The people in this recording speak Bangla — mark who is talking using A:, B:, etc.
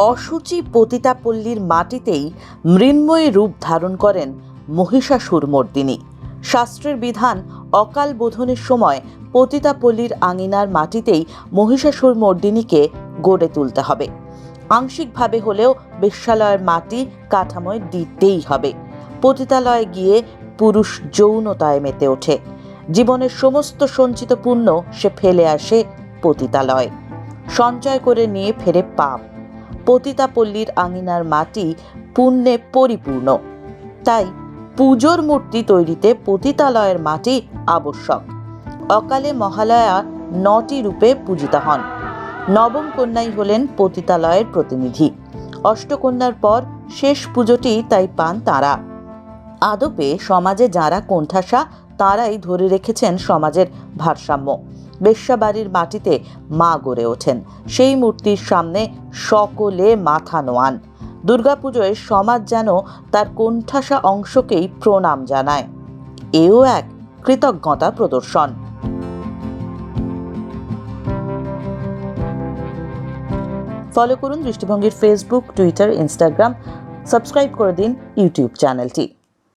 A: অশুচি পতিতাপল্লীর মাটিতেই মৃন্ময়ী রূপ ধারণ করেন মহিষাসুরমর্দিনী। শাস্ত্রের বিধান, অকাল বোধনের সময় পতিতাপল্লীর আঙিনার মাটিতেই মহিষাসুরমর্দিনীকে গড়ে তুলতে হবে। আংশিকভাবে হলেও বেশ্যালয়ের মাটি কাঠামোয় দিতেই হবে। পতিতালয়ে গিয়ে পুরুষ যৌনতায় মেতে ওঠে। জীবনের সমস্ত সঞ্চিত পুণ্য সে ফেলে আসে পতিতালয়, সঞ্চয় করে নিয়ে ফেরে পাপ। পতিতাপল্লীর আঙিনার মাটি পুণ্যে পরিপূর্ণ, তাই পুজোর মূর্তি তৈরিতে পতিতালয়ের মাটি আবশ্যক। অকালে মহালয়া 9টি রূপে পূজিতা হন। নবম কন্যাই হলেন পতিতালয়ের প্রতিনিধি। অষ্টকন্যার পর শেষ পুজোটি তাই পান তাঁরা। আদপে সমাজে যাঁরা কোণঠাসা তাঁরাই ধরে রেখেছেন সমাজের ভারসাম্য। বেশ্যাবাড়ির মাটিতে মা গড়ে ওঠেন, সেই মূর্তির সামনে সকলে মাথা নোয়ান। দুর্গাপুজোয় সমাজ যেন তার কোণঠাসা অংশকেই প্রণাম জানায়। এও এক কৃতজ্ঞতা প্রদর্শন। ফলো করুন দৃষ্টিভঙ্গির ফেসবুক, টুইটার, ইনস্টাগ্রাম। সাবস্ক্রাইব করে দিন ইউটিউব চ্যানেলটি।